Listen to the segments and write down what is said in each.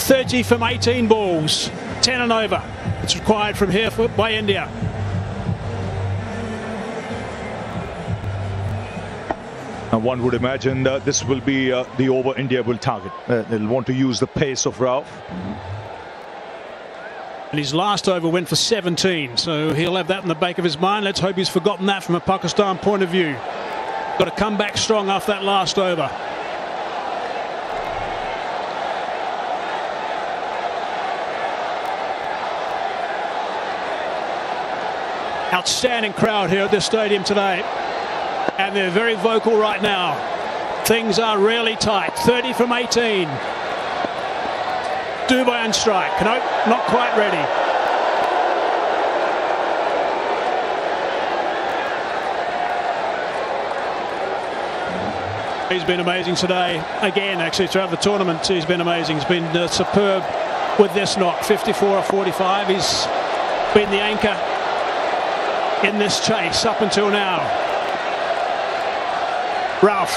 30 from 18 balls, 10 and over. It's required from here by India. And one would imagine that this will be the over India will target. They'll want to use the pace of Rauf. And his last over went for 17, so he'll have that in the back of his mind. Let's hope he's forgotten that from a Pakistan point of view. Got to come back strong after that last over. Outstanding crowd here at this stadium today, and they're very vocal right now. Things are really tight. 30 from 18. Dubey on strike. Nope, not quite ready. He's been amazing today. Again, actually, throughout the tournament, he's been amazing. He's been superb with this knock. 54 or 45. He's been the anchor in this chase up until now. Rauf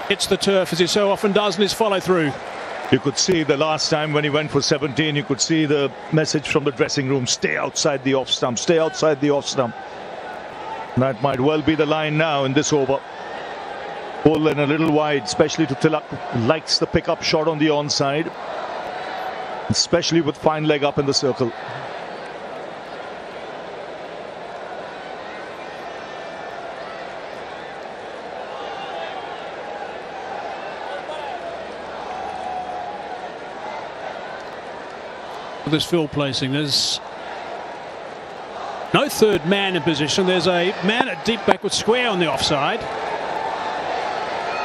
hits the turf as he so often does in his follow-through. You could see the last time when he went for 17, you could see the message from the dressing room: stay outside the off stump, stay outside the off stump. That might well be the line now in this over. Pull in a little wide, especially to Tilak, likes the pickup shot on the onside, especially with fine leg up in the circle. This field placing, there's no third man in position. There's a man at deep backward square on the offside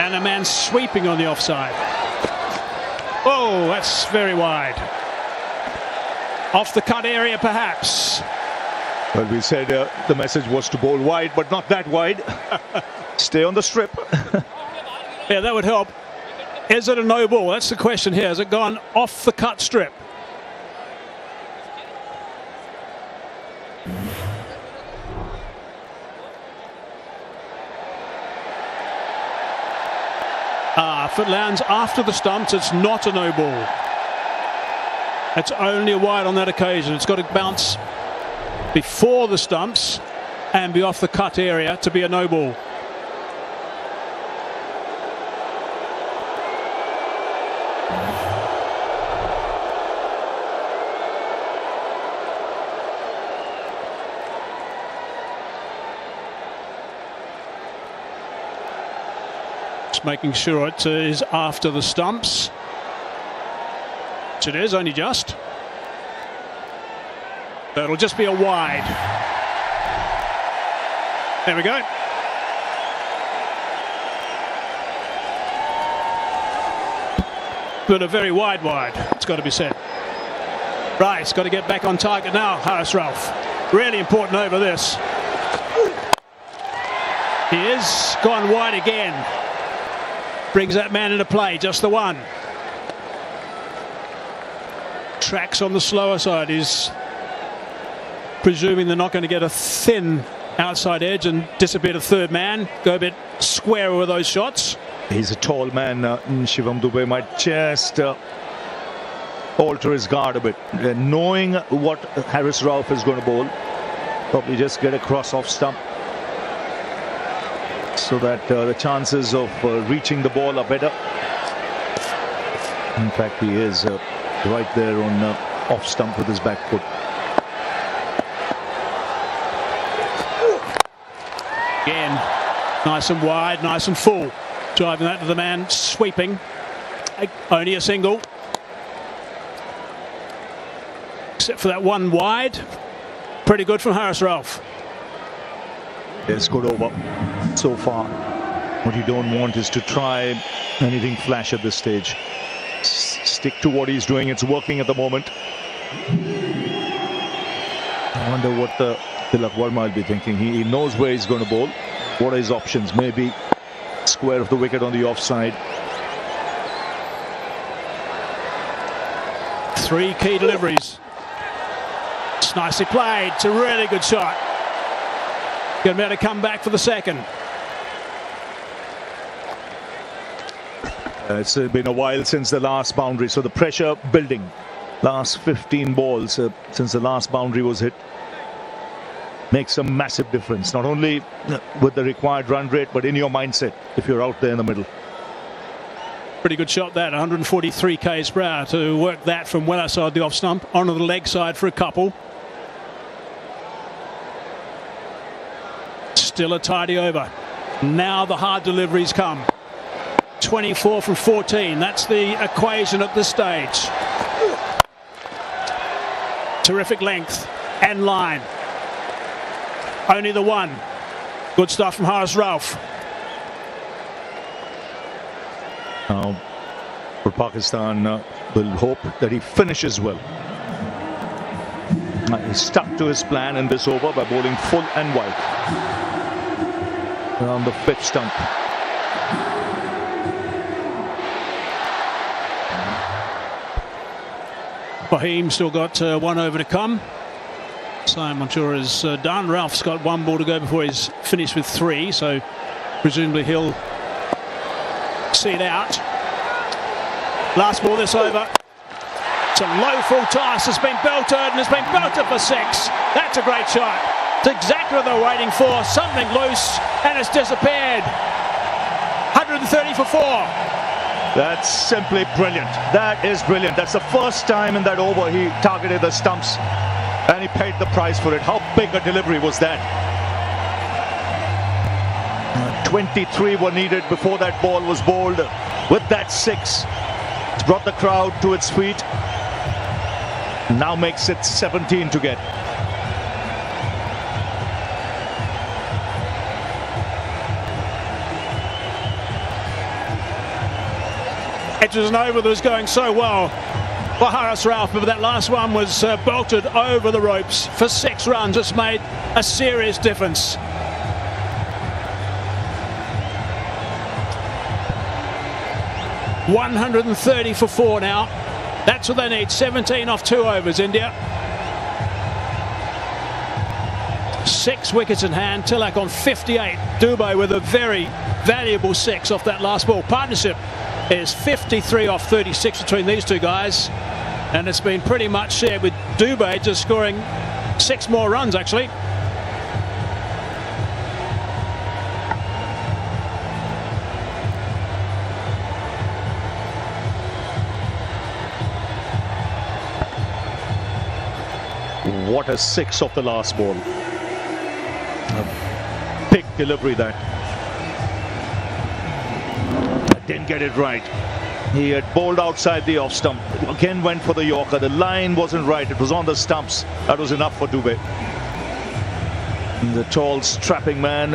and a man sweeping on the offside. Oh, that's very wide. Off the cut area perhaps. Well, we said the message was to bowl wide, but not that wide. Stay on the strip. Yeah, that would help. Is it a no ball? That's the question here. Has it gone off the cut strip? If it lands after the stumps, it's not a no ball. It's only a wide on that occasion. It's got to bounce before the stumps and be off the cut area to be a no ball. Making sure it is after the stumps, which it is, only just. It'll just be a wide. There we go. But a very wide, it's got to be said. Right, it's got to get back on target now, Haris Rauf. Really important over this. He is gone wide again. Brings that man into play, just the one. Tracks on the slower side. He's presuming they're not going to get a thin outside edge and disappear to third man. Go a bit square with those shots. He's a tall man. Shivam Dubey might just alter his guard a bit. Knowing what Haris Rauf is going to bowl, probably just get across off stump, so that the chances of reaching the ball are better. In fact, he is right there on off stump with his back foot. Again, nice and wide, nice and full. Driving that to the man sweeping. Only a single. Except for that one wide. Pretty good from Haris Rauf. It's good over so far. What you don't want is to try anything flash at this stage. Stick to what he's doing. It's working at the moment. I wonder what Tilak Verma will be thinking. He knows where he's going to bowl. What are his options? Maybe square of the wicket on the offside. 3 key deliveries. It's nicely played. It's a really good shot. Going to be able to come back for the second. It's been a while since the last boundary, so the pressure building. Last 15 balls since the last boundary was hit makes a massive difference, not only with the required run rate, but in your mindset if you're out there in the middle. Pretty good shot that, 143 k's per hour to work that from well outside the off stump onto the leg side for a couple. Still a tidy over. Now the hard deliveries come. 24 from 14. That's the equation at this stage. Terrific length and line. Only the one. Good stuff from Haris Rauf. Now, for Pakistan, will hope that he finishes well. He stuck to his plan in this over by bowling full and wide around the fifth stump. Fahim still got one over to come. Simon Manchur is done. Ralph's got one ball to go before he's finished with 3, so presumably he'll see it out. Last ball this over. It's a low full toss. It's been belted and it's been belted for 6. That's a great shot. It's exactly what they're waiting for. Something loose and it's disappeared. 130 for 4. That's simply brilliant. That is brilliant. That's the first time in that over he targeted the stumps and he paid the price for it. How big a delivery was that? 23 were needed before that ball was bowled. With that 6, it's brought the crowd to its feet. Now makes it 17 to get. It was an over that was going so well for Haris Rauf, but that last one was bolted over the ropes for 6 runs. It's made a serious difference. $130 for 4 now. That's what they need. 17 off 2 overs, India. 6 wickets in hand. Tilak on 58. Dubey with a very valuable 6 off that last ball. Partnership is 53 off 36 between these two guys, and it's been pretty much shared with Dubey just scoring 6 more runs actually. What a 6 off the last ball. A big delivery that. Didn't get it right. He had bowled outside the off stump. Again went for the Yorker. The line wasn't right. It was on the stumps. That was enough for Dubey. And the tall, strapping man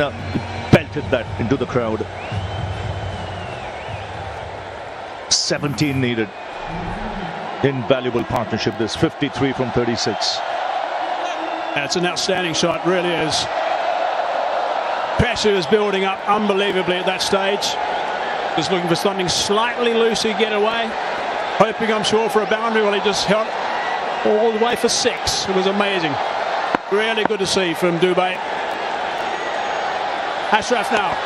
belted that into the crowd. 17 needed. Invaluable partnership this. 53 from 36. That's an outstanding shot, really is. Pressure is building up unbelievably at that stage. Just looking for something slightly loose to get away. Hoping, I'm sure, for a boundary. Well, he just held all the way for 6. It was amazing. Really good to see from Dubey. Ashraf now.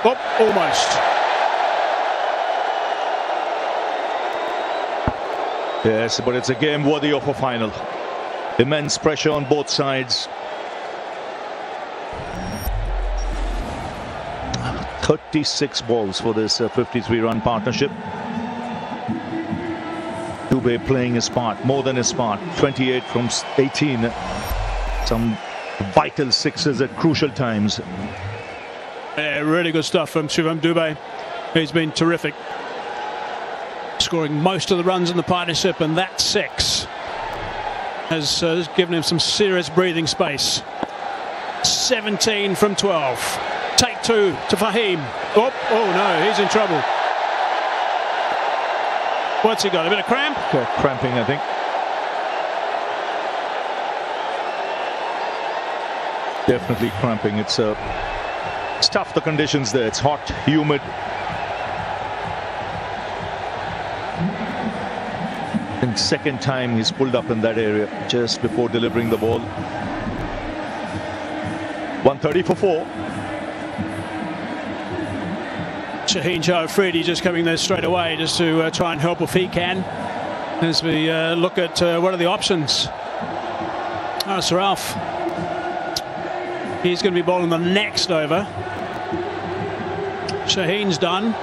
Oh, almost. Yes, but it's a game worthy of a final. Immense pressure on both sides. 36 balls for this 53-run partnership. Dubey playing his part, more than his part. 28 from 18. Some vital 6s at crucial times. Yeah, really good stuff from Shivam Dubey. He's been terrific, scoring most of the runs in the partnership, and that 6 has given him some serious breathing space. 17 from 12. Take 2 to Fahim. Oh no, he's in trouble. What's he got? A bit of cramp? Cramping, I think. Definitely cramping. It's tough, the conditions there. It's hot, humid. And second time he's pulled up in that area just before delivering the ball. 130 for 4. Shaheen Joe Afridi just coming there straight away just to try and help if he can. As we look at what are the options. Haris Rauf. He's going to be bowling the next over. Shaheen's done.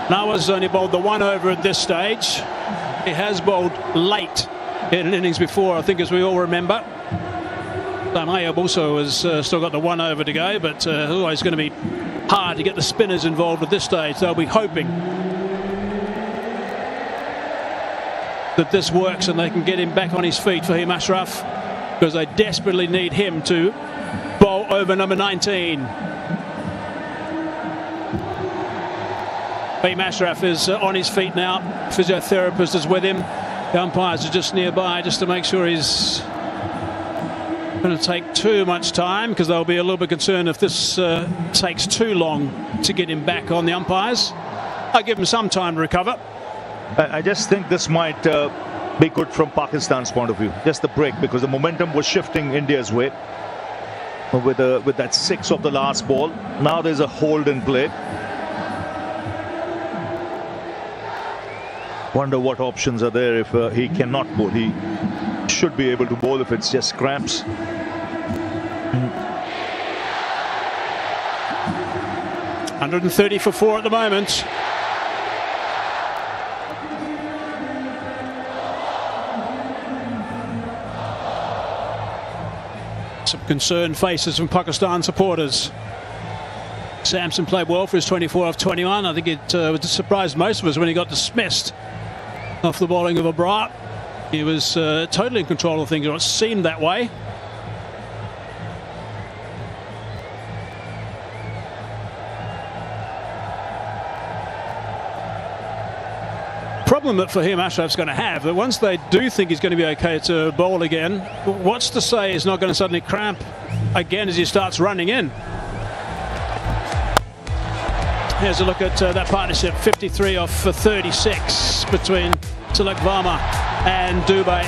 Nawa's only bowled the one over at this stage. He has bowled late in innings before, I think, as we all remember. Ayub also has still got the one over to go, but it's always going to be hard to get the spinners involved at this stage. They'll be hoping that this works and they can get him back on his feet, Fahim Ashraf, because they desperately need him to bowl over number 19. Fahim Ashraf is on his feet now. Physiotherapist is with him. The umpires are just nearby just to make sure he's going to take too much time, because they'll be a little bit concerned if this takes too long to get him back on the umpires. I'll give him some time to recover. I just think this might be good from Pakistan's point of view. Just the break, because the momentum was shifting India's way with that 6 of the last ball. Now there's a hold in play. Wonder what options are there if he cannot bowl. He should be able to bowl if it's just cramps. 130 for 4 at the moment. Some concerned faces from Pakistan supporters. Samson played well for his 24 of 21. I think it surprised most of us when he got dismissed off the bowling of Abrar. He was totally in control of things, or it seemed that way. Problem that Fahim Ashraf's going to have, that once they do think he's going to be okay to bowl again, what's to say he's not going to suddenly cramp again as he starts running in? Here's a look at that partnership. 53 off for 36 between Tilak Varma and Dubey.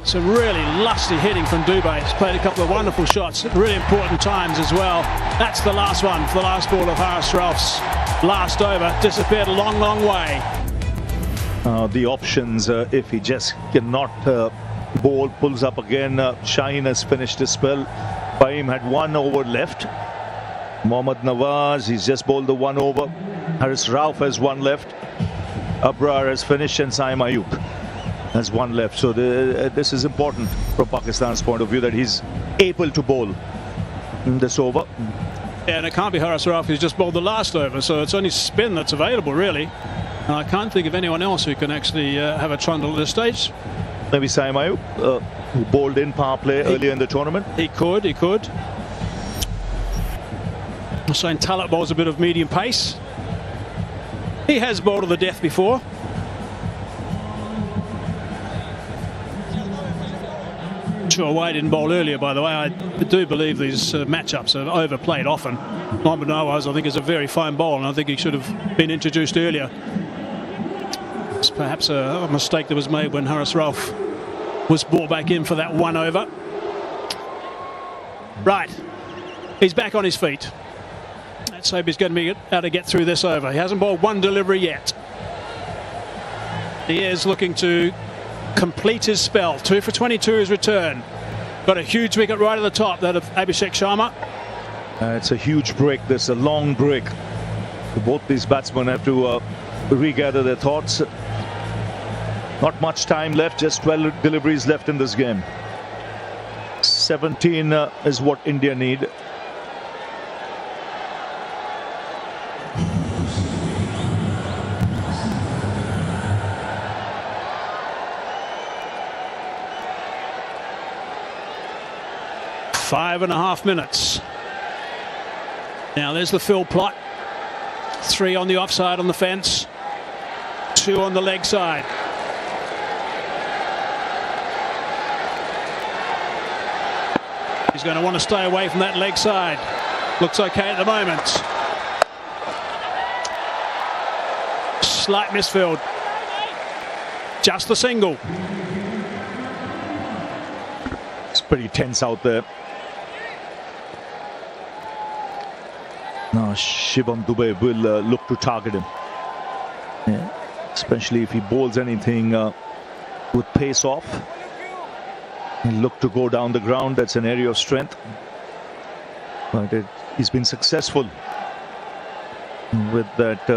Some really lusty hitting from Dubey. He's played a couple of wonderful shots at really important times as well. That's the last one for the last ball of Haris Rauf's last over. Disappeared a long, long way. The options, if he just cannot bowl, pulls up again. Shaheen has finished his spell. Fahim had 1 over left. Mohammad Nawaz, he's just bowled the 1 over. Haris Rauf has 1 left. Abrar has finished, and Saim Ayub has 1 left. So this is important from Pakistan's point of view, that he's able to bowl in this over. Yeah, and it can't be Haris Rauf who's just bowled the last over, so it's only spin that's available, really. And I can't think of anyone else who can actually have a trundle at this stage. Maybe Saim Ayub, who bowled in power play earlier in the tournament. He could. Hussain Talab bowls a bit of medium pace. He has bowled to the death before. Sure, Wade didn't bowl earlier, by the way. I do believe these matchups are overplayed often. Mohammad Nawaz, I think, is a very fine bowler, and I think he should have been introduced earlier. It's perhaps a mistake that was made when Haris Rauf was brought back in for that 1 over. Right, he's back on his feet. Let's hope he's going to be able to get through this over. He hasn't bowled 1 delivery yet. He is looking to complete his spell. 2 for 22 his return. Got a huge wicket right at the top, that of Abhishek Sharma. It's a huge break. There's a long break. Both these batsmen have to regather their thoughts. Not much time left, just 12 deliveries left in this game. 17 is what India need. Five and a half minutes. Now there's the fill plot. 3 on the offside on the fence. 2 on the leg side. He's going to want to stay away from that leg side. Looks okay at the moment. Slight misfield. Just the single. It's pretty tense out there. Now Shivam Dube will look to target him. Yeah. Especially if he bowls anything with pace off. He'll look to go down the ground. That's an area of strength. But he's been successful with that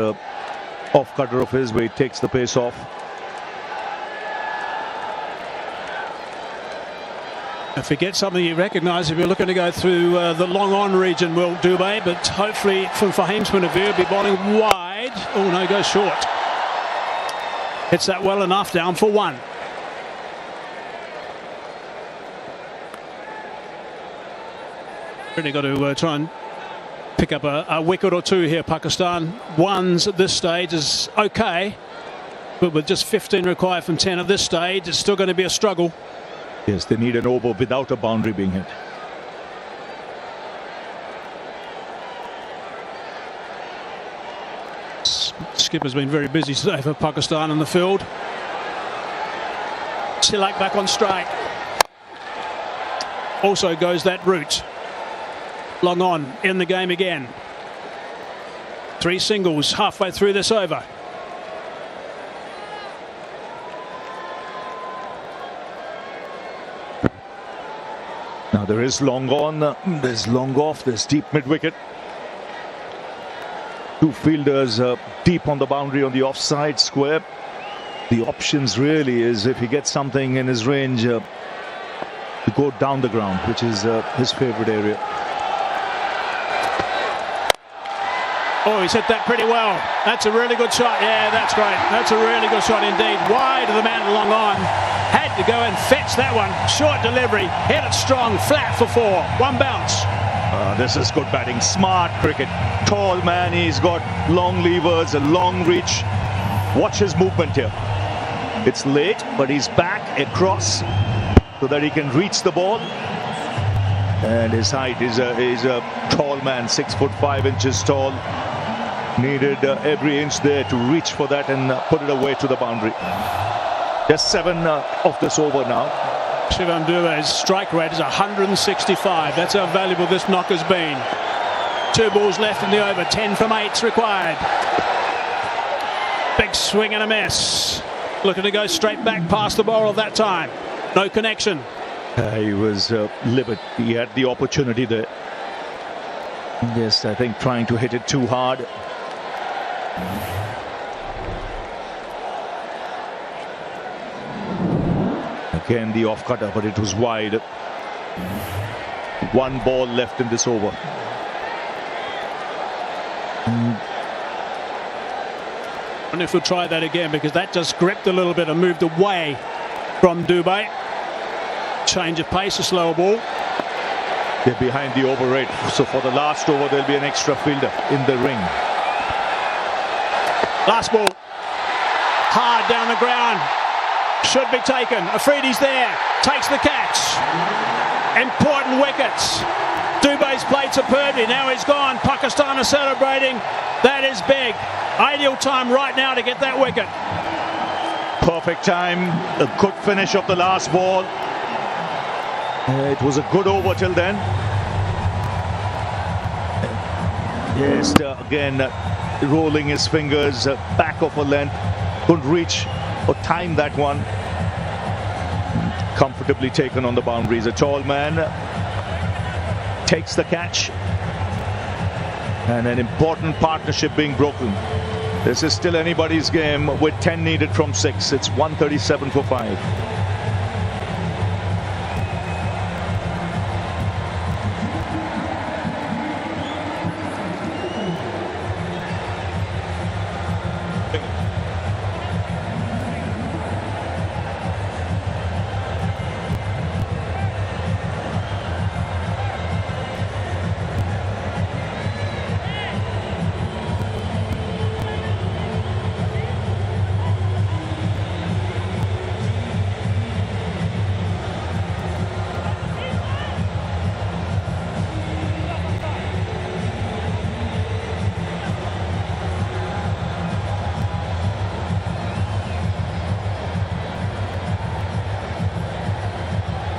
off cutter of his where he takes the pace off. If he gets something you recognise, if you're looking to go through the long on region, Will Dube, but hopefully from Fahim's point of view, he'll be bowling wide. Oh no, goes short. Hits that well enough, down for one. Really got to try and pick up a wicket or two here, Pakistan. Ones at this stage is okay, but with just 15 required from 10 at this stage, it's still going to be a struggle. Yes, they need an over without a boundary being hit. Skipper's been very busy today for Pakistan in the field. Tilak back on strike. Also goes that route. Long on in the game again. 3 singles halfway through this over. Now there is long on, there's long off, there's deep mid wicket. 2 fielders deep on the boundary on the offside square. The options really is if he gets something in his range to go down the ground, which is his favourite area. Oh, he's hit that pretty well. That's a really good shot. Yeah, that's great. That's a really good shot indeed. Wide of the man, long on. Had to go and fetch that one. Short delivery. Hit it strong. Flat for 4. 1 bounce. This is good batting. Smart cricket. Tall man. He's got long levers, a long reach. Watch his movement here. It's late, but he's back across so that he can reach the ball. And his height is a tall man, 6'5" tall. Needed every inch there to reach for that and put it away to the boundary. Just 7 of this over now. Shivam Dube's strike rate is 165. That's how valuable this knock has been. 2 balls left in the over. 10 from 8's required. Big swing and a miss. Looking to go straight back past the bowler that time. No connection. He was livid. He had the opportunity there. Yes, I think trying to hit it too hard. Again the off cutter, but it was wide. 1 ball left in this over. I wonder if we'll try that again, because that just gripped a little bit and moved away from Dube. Change of pace, a slower ball. They're behind the over rate, so for the last over there'll be an extra fielder in the ring. Last ball. Hard down the ground. Should be taken. Afridi's there. Takes the catch. Important wickets. Dube's played superbly. Now he's gone. Pakistan are celebrating. That is big. Ideal time right now to get that wicket. Perfect time. A good finish of the last ball. It was a good over till then. Yes, again, rolling his fingers back of a length. Couldn't reach or time that one. Comfortably taken on the boundaries. A tall man takes the catch. And an important partnership being broken. This is still anybody's game with 10 needed from 6. It's 137 for 5.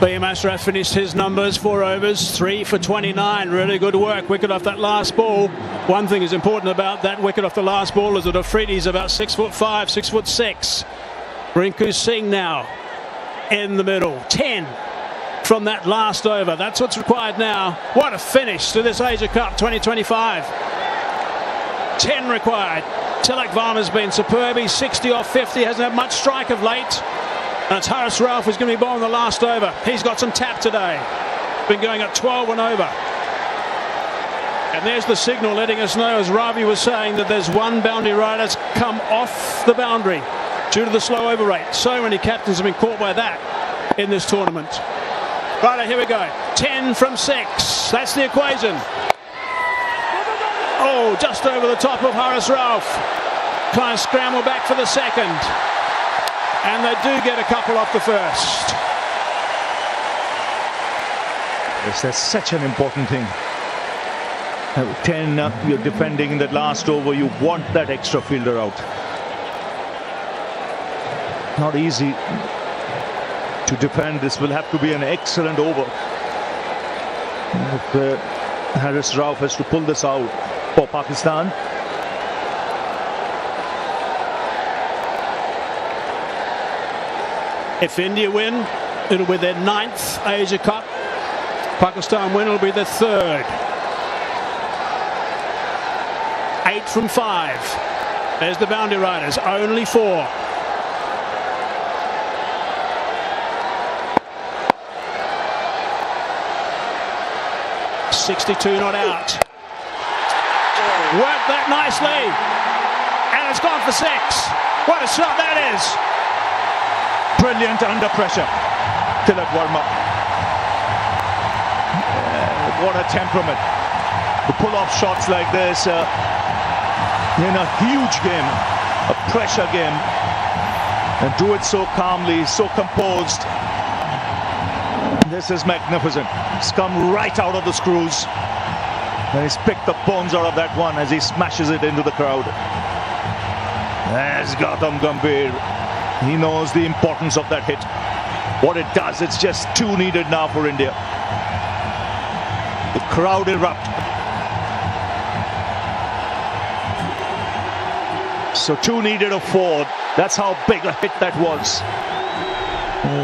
B.M. Ashraf finished his numbers, 4 overs, 3 for 29. Really good work. Wicket off that last ball. One thing is important about that wicket off the last ball is that Afridi's about 6'5", 6'6". Rinku Singh now in the middle. 10 from that last over. That's what's required now. What a finish to this Asia Cup 2025. 10 required. Tilak Varma's been superb. He's 60 off 50. Hasn't had much strike of late. And it's Haris Rauf who's going to be bowling the last over. He's got some tap today. Been going at 12 and over. And there's the signal letting us know, as Ravi was saying, that there's one boundary rider that's come off the boundary due to the slow over rate. So many captains have been caught by that in this tournament. Right, here we go. 10 from 6. That's the equation. Oh, just over the top of Haris Rauf. Trying to scramble back for the second. And they do get a couple off the first. Yes, that's such an important thing. 10, you're defending in that last over. You want that extra fielder out. Not easy to defend. This will have to be an excellent over. If Haris Rauf has to pull this out for Pakistan. If India win, it'll be their 9th Asia Cup. Pakistan win, it'll be their 3rd. 8 from 5. There's the boundary riders, only 4. .62 not out. Worked that nicely. And it's gone for 6. What a shot that is. Brilliant under pressure. Tilak Varma. What a temperament. To pull off shots like this in a huge game, a pressure game, and do it so calmly, so composed. This is magnificent. It's come right out of the screws. And he's picked the bones out of that one as he smashes it into the crowd. There's Gautam Gambhir. He knows the importance of that hit. What it does, it's just 2 needed now for India. The crowd erupt. So 2 needed of 4. That's how big a hit that was.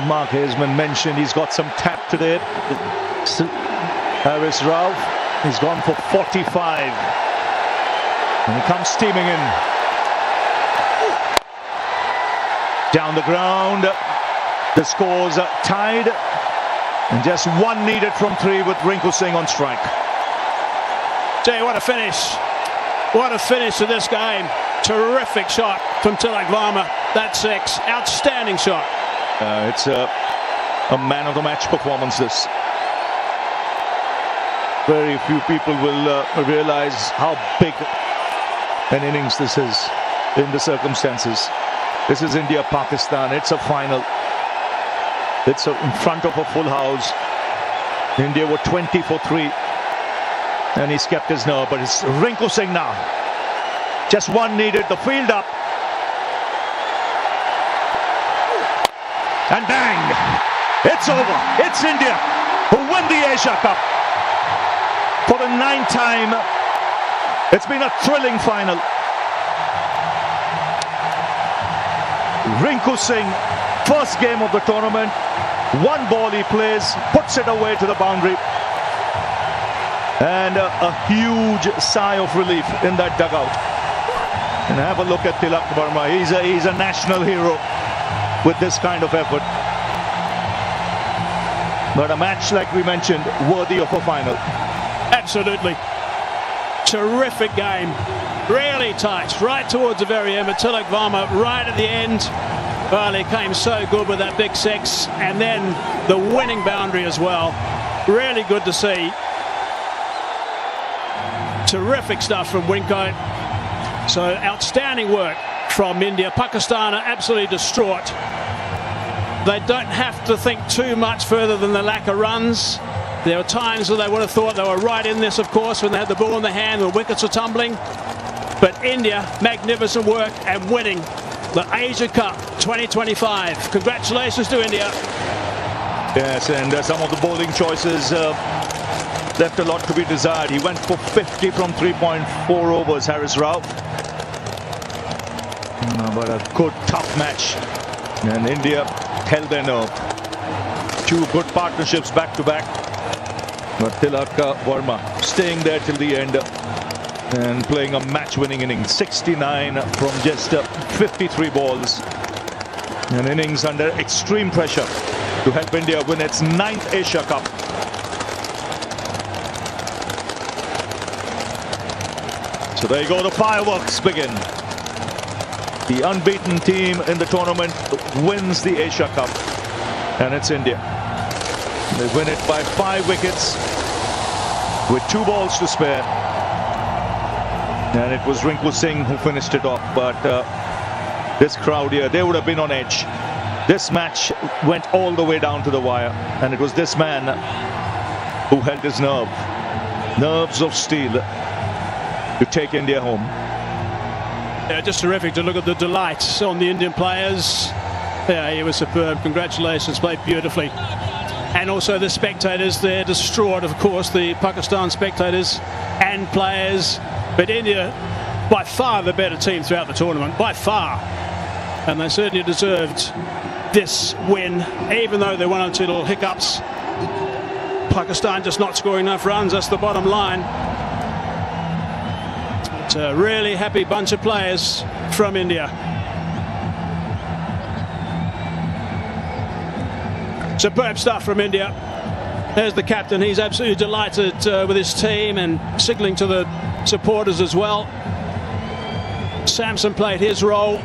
Mark Haseman mentioned he's got some tap today. Haris Rauf, he's gone for 45. And he comes steaming in. Down the ground, the scores are tied, and just 1 needed from 3 with Rinku Singh on strike. Gee, what a finish. What a finish to this game. Terrific shot from Tilak Varma. That's 6. Outstanding shot. It's a man of the match performance, this. Very few people will realize how big an innings this is in the circumstances. This is India-Pakistan. It's a final. It's in front of a full house. India were 20 for 3. And he's kept his nerve. But it's Rinku Singh now. Just 1 needed. The field up. And bang! It's over. It's India who win the Asia Cup. For the 9th time. It's been a thrilling final. Rinku Singh, first game of the tournament, 1 ball he plays, puts it away to the boundary, and a huge sigh of relief in that dugout. And have a look at Tilak Varma. He's a national hero with this kind of effort. But a match, like we mentioned, worthy of a final. Absolutely. Terrific game. Really tight, right towards the very end, but Tilak Varma right at the end. Well, he came so good with that big 6, and then the winning boundary as well. Really good to see. Terrific stuff from Winko. So outstanding work from India. Pakistan are absolutely distraught. They don't have to think too much further than the lack of runs. There were times when they would have thought they were right in this, of course, when they had the ball in the hand, the wickets were tumbling. But India, magnificent work and winning the Asia Cup 2025. Congratulations to India. Yes, and some of the bowling choices left a lot to be desired. He went for 50 from 3.4 overs, Haris Rao. But a good, tough match. And India held their nerve. Two good partnerships back to back. But Tilak Verma staying there till the end and playing a match-winning innings. 69 from just 53 balls. An innings under extreme pressure to help India win its 9th Asia Cup. So there you go, the fireworks begin. The unbeaten team in the tournament wins the Asia Cup, and it's India. They win it by 5 wickets with 2 balls to spare. And it was Rinku Singh who finished it off, but this crowd here, they would have been on edge. This match went all the way down to the wire, and it was this man who held his nerves of steel to take India home. Yeah, just terrific to look at the delights on the Indian players. Yeah, he was superb. Congratulations, played beautifully. And also the spectators, they're distraught, of course, the Pakistan spectators and players. But India, by far the better team throughout the tournament, by far. And they certainly deserved this win, even though there were 1 or 2 little hiccups. Pakistan just not scoring enough runs, that's the bottom line. It's a really happy bunch of players from India. Superb stuff from India. There's the captain. He's absolutely delighted with his team and signalling to the supporters as well. Samson played his role.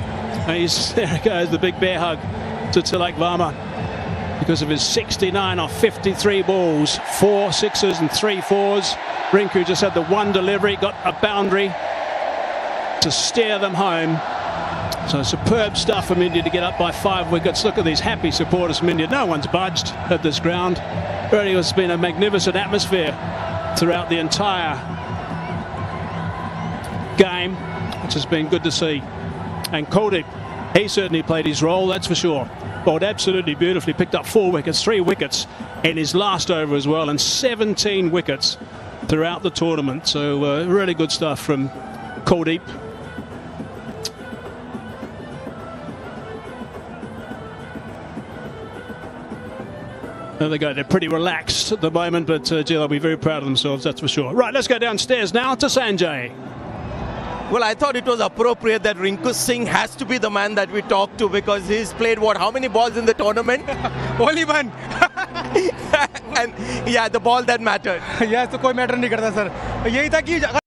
There it goes, the big bear hug to Tilak Verma because of his 69 off 53 balls, 4 sixes and 3 fours. Rinku just had the 1 delivery, got a boundary to steer them home. So superb stuff from India to get up by 5 wickets. Look at these happy supporters from India. No one's budged at this ground. Really has been a magnificent atmosphere throughout the entire game, which has been good to see. And Kuldeep, he certainly played his role, that's for sure. Bowled absolutely beautifully, picked up 4 wickets, 3 wickets in his last over as well, and 17 wickets throughout the tournament. So really good stuff from Kuldeep. There they go, they're pretty relaxed at the moment, but gee, they'll be very proud of themselves, that's for sure. Right, let's go downstairs now to Sanjay. Well, I thought it was appropriate that Rinku Singh has to be the man that we talk to, because he's played how many balls in the tournament? Only 1. And yeah, the ball that mattered. Yes, तो कोई matter नहीं करता sir. यही था कि